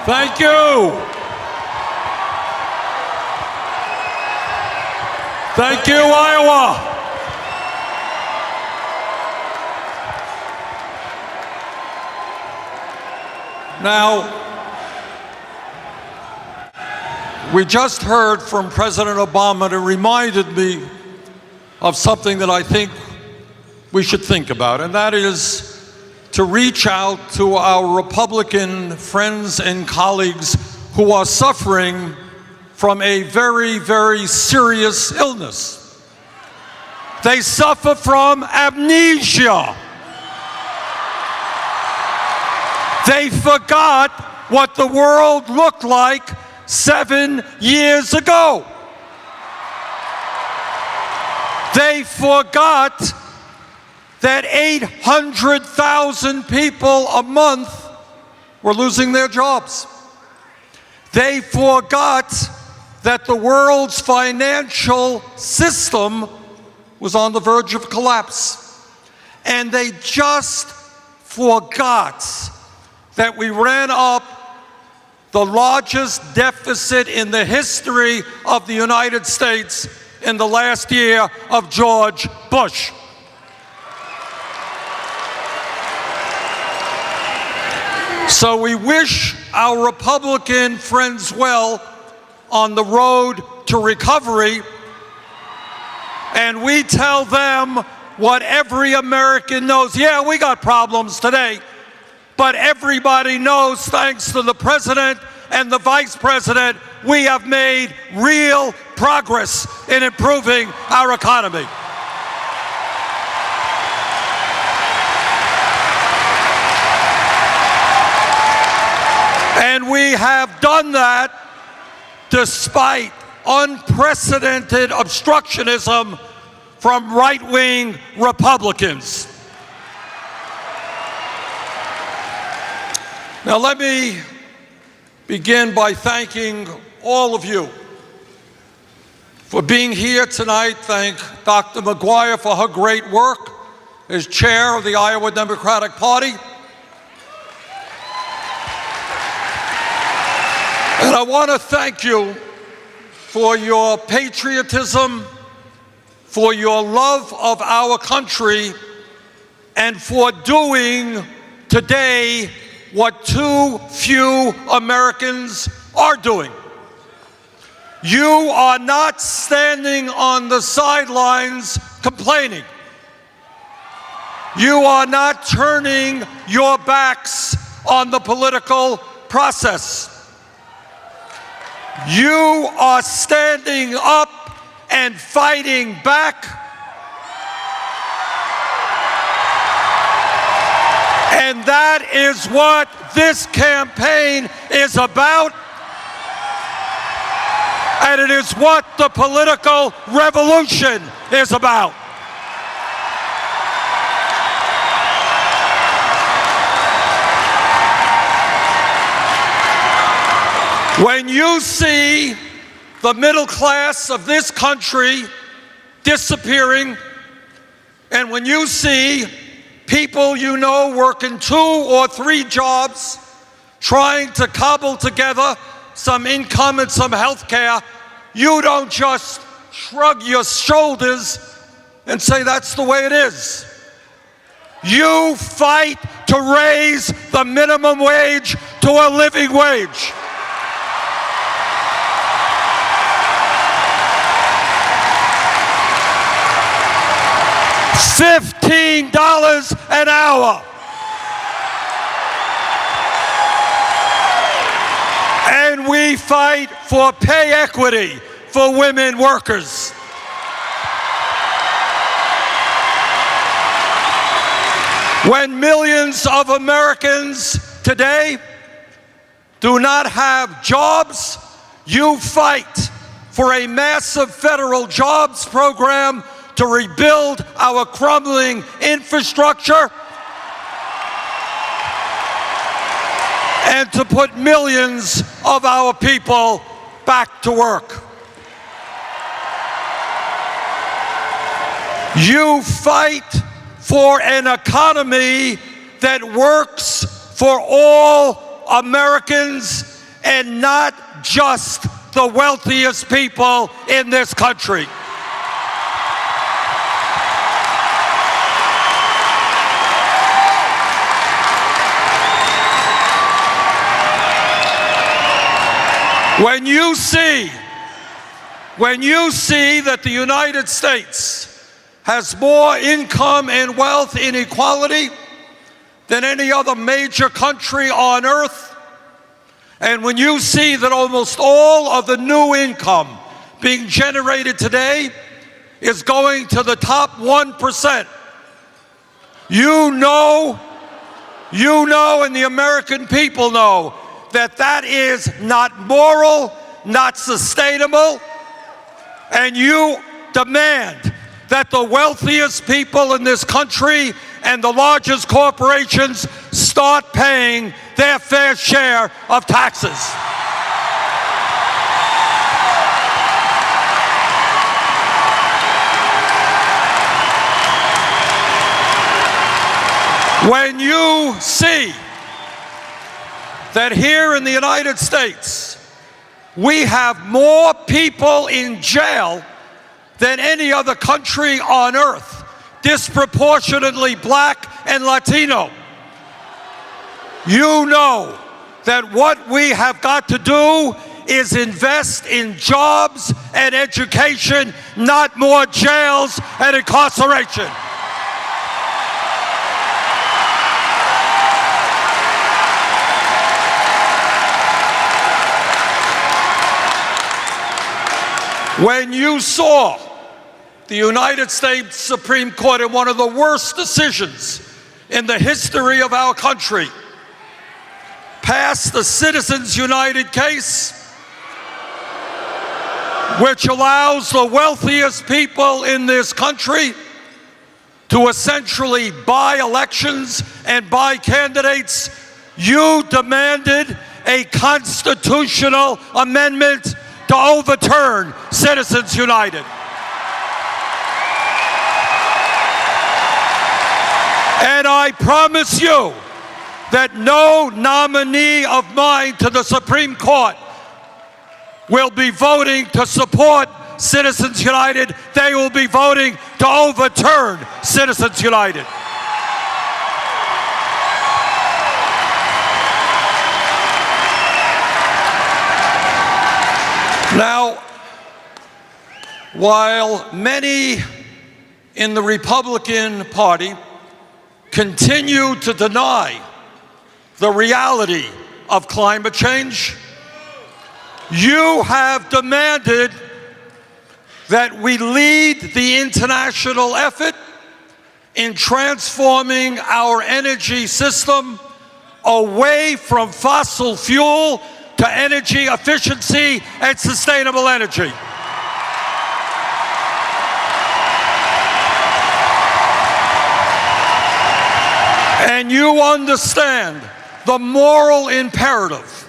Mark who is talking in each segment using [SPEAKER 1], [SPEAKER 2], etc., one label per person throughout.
[SPEAKER 1] Thank you. Thank you, Iowa. Now, we just heard from President Obama, and it reminded me of something that I think we should think about, and that is to reach out to our Republican friends and colleagues who are suffering from a very, very serious illness. They suffer from amnesia. They forgot what the world looked like 7 years ago. They forgot that 800,000 people a month were losing their jobs. They forgot that the world's financial system was on the verge of collapse. And they just forgot that we ran up the largest deficit in the history of the United States in the last year of George Bush. So we wish our Republican friends well on the road to recovery, and we tell them what every American knows. Yeah, we got problems today, but everybody knows, thanks to the president and the vice president, we have made real progress in improving our economy. And we have done that despite unprecedented obstructionism from right-wing Republicans. Now, let me begin by thanking all of you for being here tonight. Thank Dr. McGuire for her great work as chair of the Iowa Democratic Party. And I want to thank you for your patriotism, for your love of our country, and for doing today what too few Americans are doing. You are not standing on the sidelines complaining. You are not turning your backs on the political process. You are standing up and fighting back. And that is what this campaign is about. And it is what the political revolution is about. When you see the middle class of this country disappearing, and when you see people you know working 2 or 3 jobs, trying to cobble together some income and some health care, you don't just shrug your shoulders and say that's the way it is. You fight to raise the minimum wage to a living wage. $15 an hour. And we fight for pay equity for women workers. When millions of Americans today do not have jobs, you fight for a massive federal jobs program to rebuild our crumbling infrastructure and to put millions of our people back to work. You fight for an economy that works for all Americans and not just the wealthiest people in this country. When you see that the United States has more income and wealth inequality than any other major country on earth, and when you see that almost all of the new income being generated today is going to the top 1%, you know, and the American people know that that is not moral, not sustainable, and you demand that the wealthiest people in this country and the largest corporations start paying their fair share of taxes. When you see that here in the United States, we have more people in jail than any other country on earth, disproportionately black and Latino, you know that what we have got to do is invest in jobs and education, not more jails and incarceration. When you saw the United States Supreme Court in one of the worst decisions in the history of our country pass the Citizens United case, which allows the wealthiest people in this country to essentially buy elections and buy candidates, you demanded a constitutional amendment to overturn Citizens United. And I promise you that no nominee of mine to the Supreme Court will be voting to support Citizens United. They will be voting to overturn Citizens United. Now, while many in the Republican Party continue to deny the reality of climate change, you have demanded that we lead the international effort in transforming our energy system away from fossil fuel to energy efficiency and sustainable energy. And you understand the moral imperative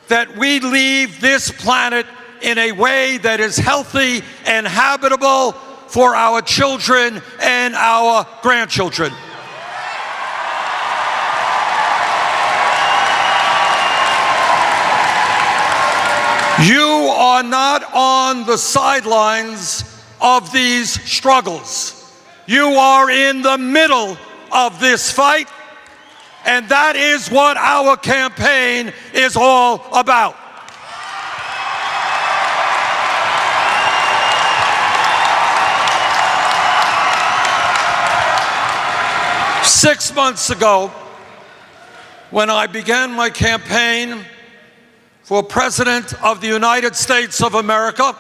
[SPEAKER 1] that we leave this planet in a way that is healthy and habitable for our children and our grandchildren. You are not on the sidelines of these struggles. You are in the middle of this fight, and that is what our campaign is all about. Six months ago, when I began my campaign for President of the United States of America,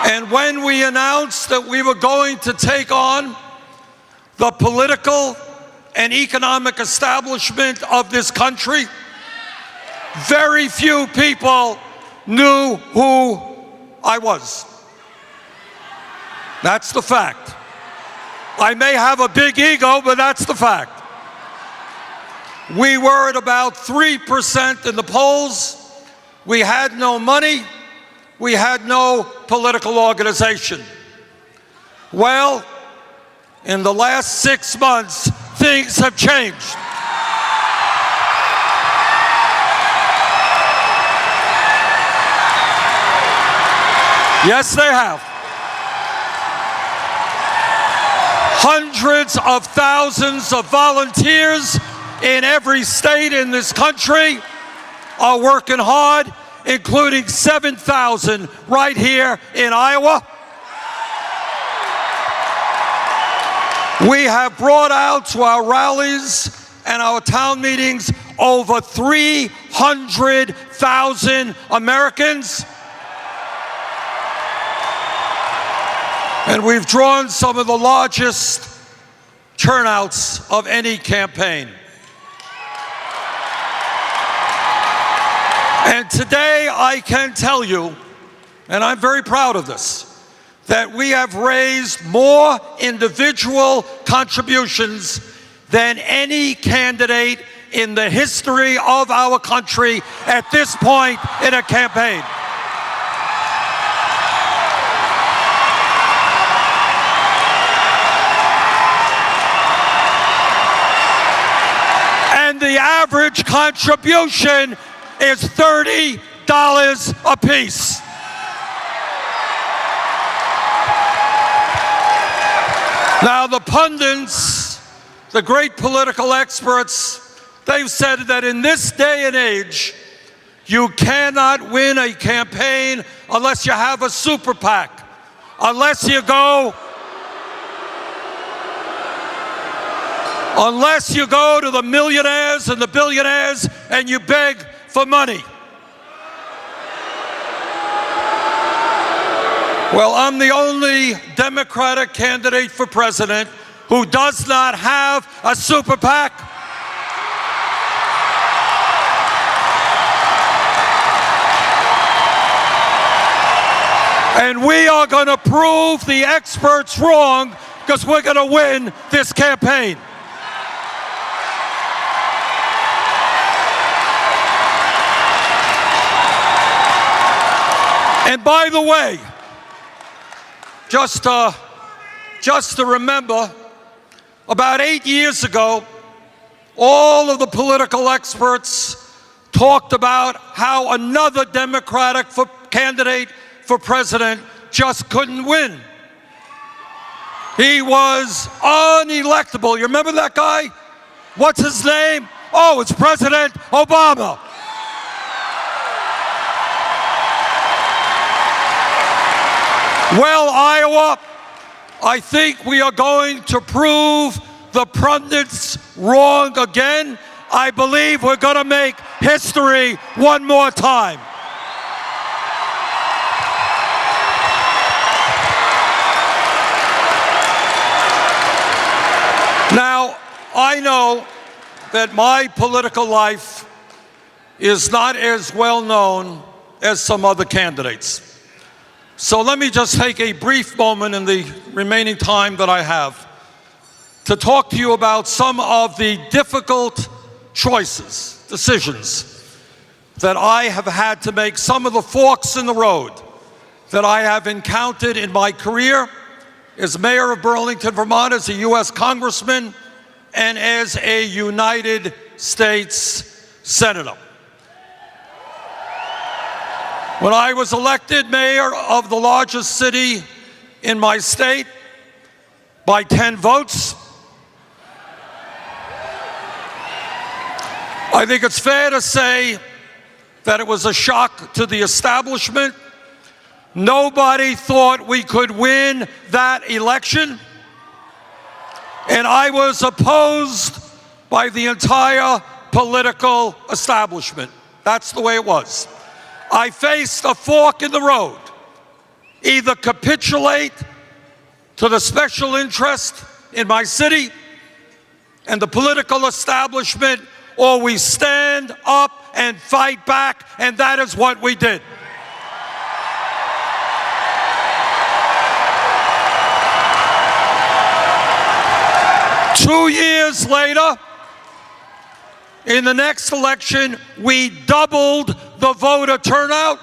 [SPEAKER 1] and when we announced that we were going to take on the political and economic establishment of this country, very few people knew who I was. That's the fact. I may have a big ego, but that's the fact. We were at about 3% in the polls. We had no money. We had no political organization. Well, in the last 6 months, things have changed. Yes, they have. Hundreds of thousands of volunteers in every state in this country are working hard, including 7,000 right here in Iowa. We have brought out to our rallies and our town meetings over 300,000 Americans. And we've drawn some of the largest turnouts of any campaign. And today I can tell you, and I'm very proud of this, that we have raised more individual contributions than any candidate in the history of our country at this point in a campaign. And the average contribution is $30 a piece. Now, the pundits, the great political experts, they've said that in this day and age, you cannot win a campaign unless you have a super PAC, unless you go to the millionaires and the billionaires and you beg for money. Well, I'm the only Democratic candidate for president who does not have a super PAC. And we are going to prove the experts wrong because we're going to win this campaign. And by the way, just to remember, about 8 years ago, all of the political experts talked about how another Democratic candidate for president just couldn't win. He was unelectable. You remember that guy? What's his name? Oh, it's President Obama. Well, Iowa, I think we are going to prove the pundits wrong again. I believe we're going to make history one more time. Now, I know that my political life is not as well known as some other candidates. So let me just take a brief moment in the remaining time that I have to talk to you about some of the difficult choices, decisions that I have had to make, some of the forks in the road that I have encountered in my career as mayor of Burlington, Vermont, as a U.S. congressman, and as a United States senator. When I was elected mayor of the largest city in my state by 10 votes, I think it's fair to say that it was a shock to the establishment. Nobody thought we could win that election, and I was opposed by the entire political establishment. That's the way it was. I faced a fork in the road. Either capitulate to the special interest in my city and the political establishment, or we stand up and fight back, and that is what we did. Two years later, in the next election, we doubled the voter turnout.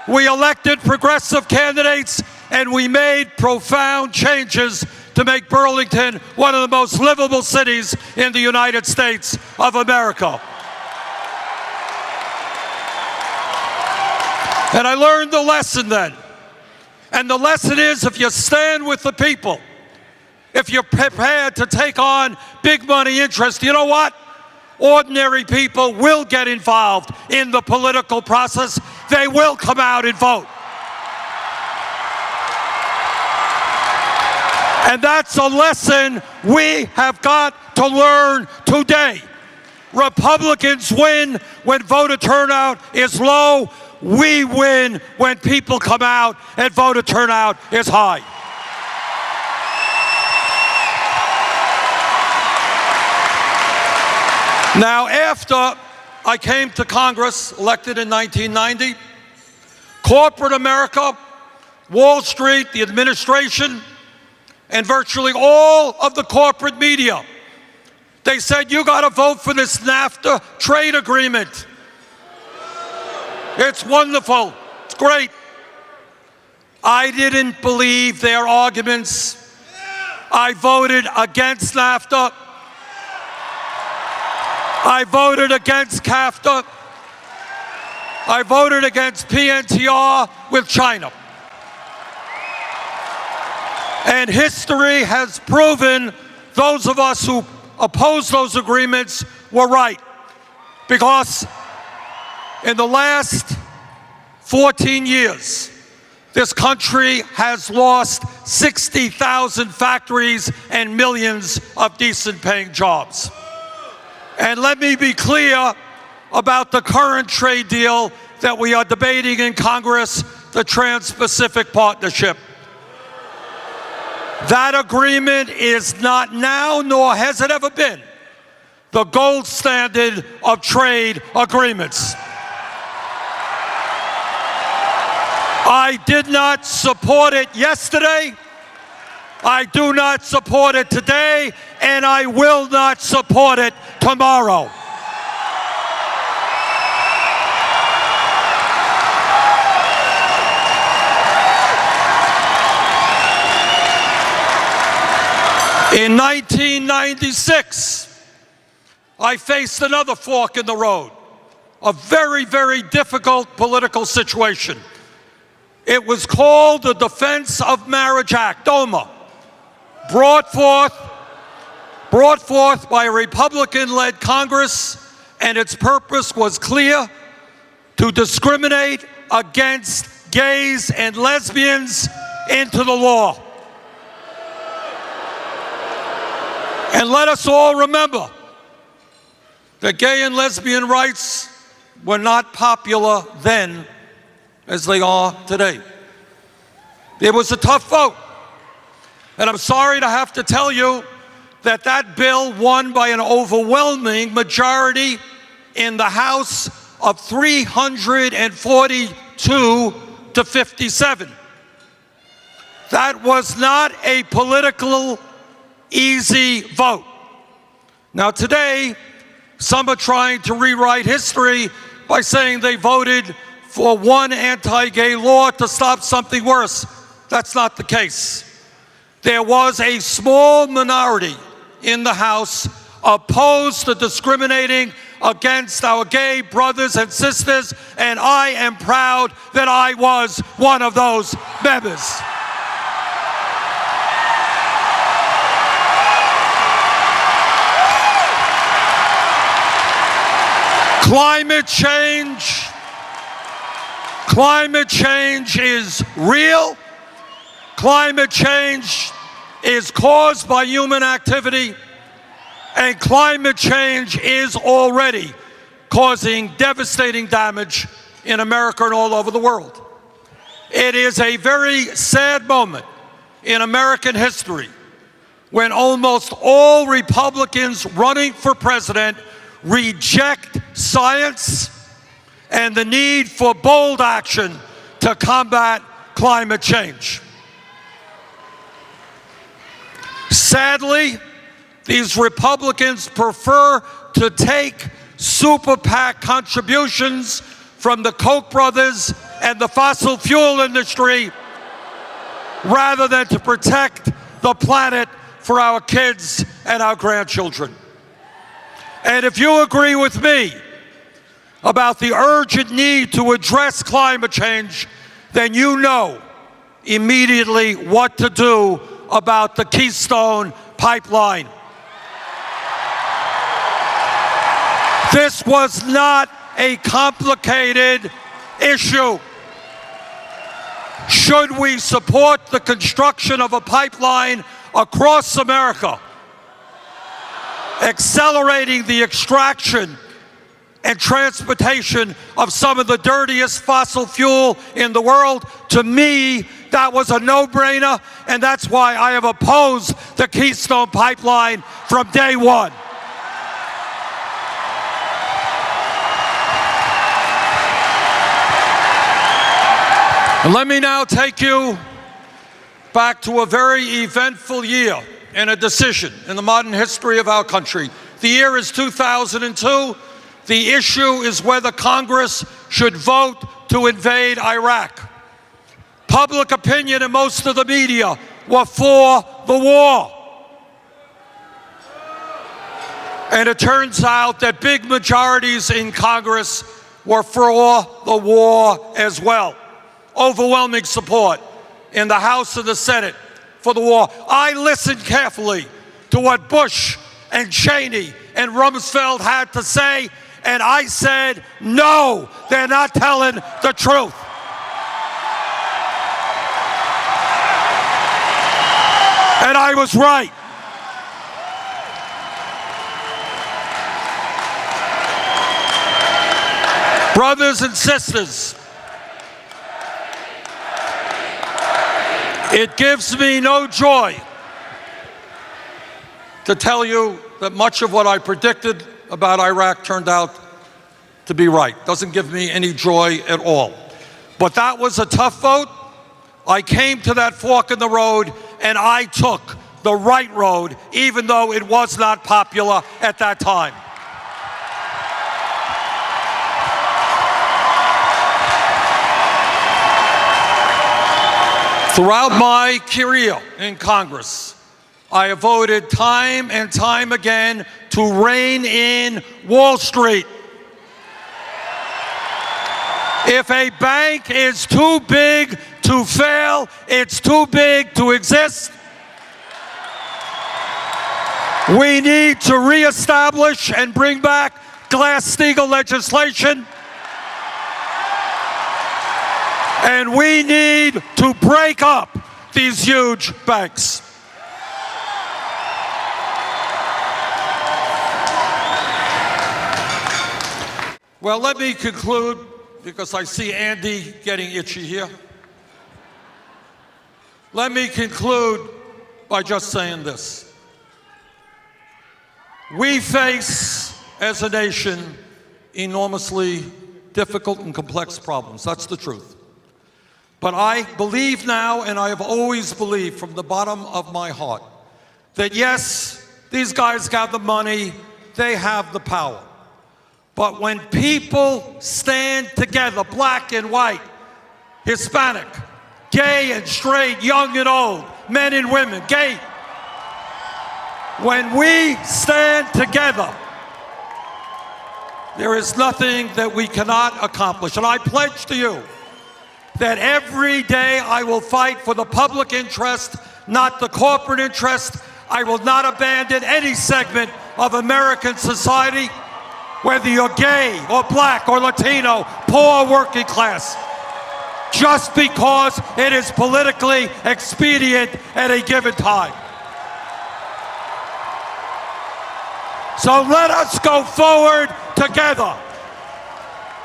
[SPEAKER 1] We elected progressive candidates, and we made profound changes to make Burlington one of the most livable cities in the United States of America. And I learned the lesson then. And the lesson is, if you stand with the people, if you're prepared to take on big money interest, you know what? Ordinary people will get involved in the political process. They will come out and vote. And that's a lesson we have got to learn today. Republicans win when voter turnout is low. We win when people come out and voter turnout is high. Now, after I came to Congress, elected in 1990, corporate America, Wall Street, the administration, and virtually all of the corporate media, they said, you got to vote for this NAFTA trade agreement. It's wonderful. It's great. I didn't believe their arguments. I voted against NAFTA. I voted against CAFTA. I voted against PNTR with China. And history has proven those of us who opposed those agreements were right. Because in the last 14 years, this country has lost 60,000 factories and millions of decent paying jobs. And let me be clear about the current trade deal that we are debating in Congress, the Trans-Pacific Partnership. That agreement is not now, nor has it ever been, the gold standard of trade agreements. I did not support it yesterday. I do not support it today, and I will not support it tomorrow. In 1996, I faced another fork in the road, a very, very difficult political situation. It was called the Defense of Marriage Act, DOMA, brought forth by a Republican-led Congress, and its purpose was clear: to discriminate against gays and lesbians into the law. And let us all remember that gay and lesbian rights were not popular then as they are today. It was a tough vote. And I'm sorry to have to tell you that that bill won by an overwhelming majority in the House of 342 to 57. That was not a political easy vote. Now today, some are trying to rewrite history by saying they voted for one anti-gay law to stop something worse. That's not the case. There was a small minority in the House opposed to discriminating against our gay brothers and sisters, and I am proud that I was one of those members. Climate change is real. Climate change is caused by human activity, and climate change is already causing devastating damage in America and all over the world. It is a very sad moment in American history when almost all Republicans running for president reject science and the need for bold action to combat climate change. Sadly, these Republicans prefer to take super PAC contributions from the Koch brothers and the fossil fuel industry rather than to protect the planet for our kids and our grandchildren. And if you agree with me about the urgent need to address climate change, then you know immediately what to do about the Keystone Pipeline. This was not a complicated issue. Should we support the construction of a pipeline across America, accelerating the extraction and transportation of some of the dirtiest fossil fuel in the world? To me, that was a no-brainer, and that's why I have opposed the Keystone Pipeline from day one. And let me now take you back to a very eventful year and a decision in the modern history of our country. The year is 2002. The issue is whether Congress should vote to invade Iraq. Public opinion and most of the media were for the war. And it turns out that big majorities in Congress were for the war as well. Overwhelming support in the House and the Senate for the war. I listened carefully to what Bush and Cheney and Rumsfeld had to say, and I said, no, they're not telling the truth. And I was right. Brothers and sisters, it gives me no joy to tell you that much of what I predicted about Iraq turned out to be right. Doesn't give me any joy at all. But that was a tough vote. I came to that fork in the road, and I took the right road, even though it was not popular at that time. Throughout my career in Congress, I have voted time and time again to rein in Wall Street. If a bank is too big to fail, it's too big to exist. We need to reestablish and bring back Glass-Steagall legislation. And we need to break up these huge banks. Well, let me conclude, because I see Andy getting itchy here. Let me conclude by just saying this. We face, as a nation, enormously difficult and complex problems. That's the truth. But I believe now, and I have always believed from the bottom of my heart, that yes, these guys got the money, they have the power. But when people stand together, black and white, Hispanic, gay and straight, young and old, men and women, gay, when we stand together, there is nothing that we cannot accomplish. And I pledge to you that every day I will fight for the public interest, not the corporate interest. I will not abandon any segment of American society, whether you're gay or black or Latino, poor or working class, just because it is politically expedient at a given time. So let us go forward together,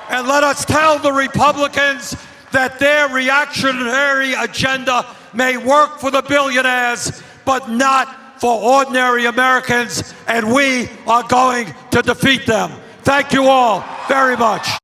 [SPEAKER 1] and let us tell the Republicans that their reactionary agenda may work for the billionaires, but not for ordinary Americans, and we are going to defeat them. Thank you all very much.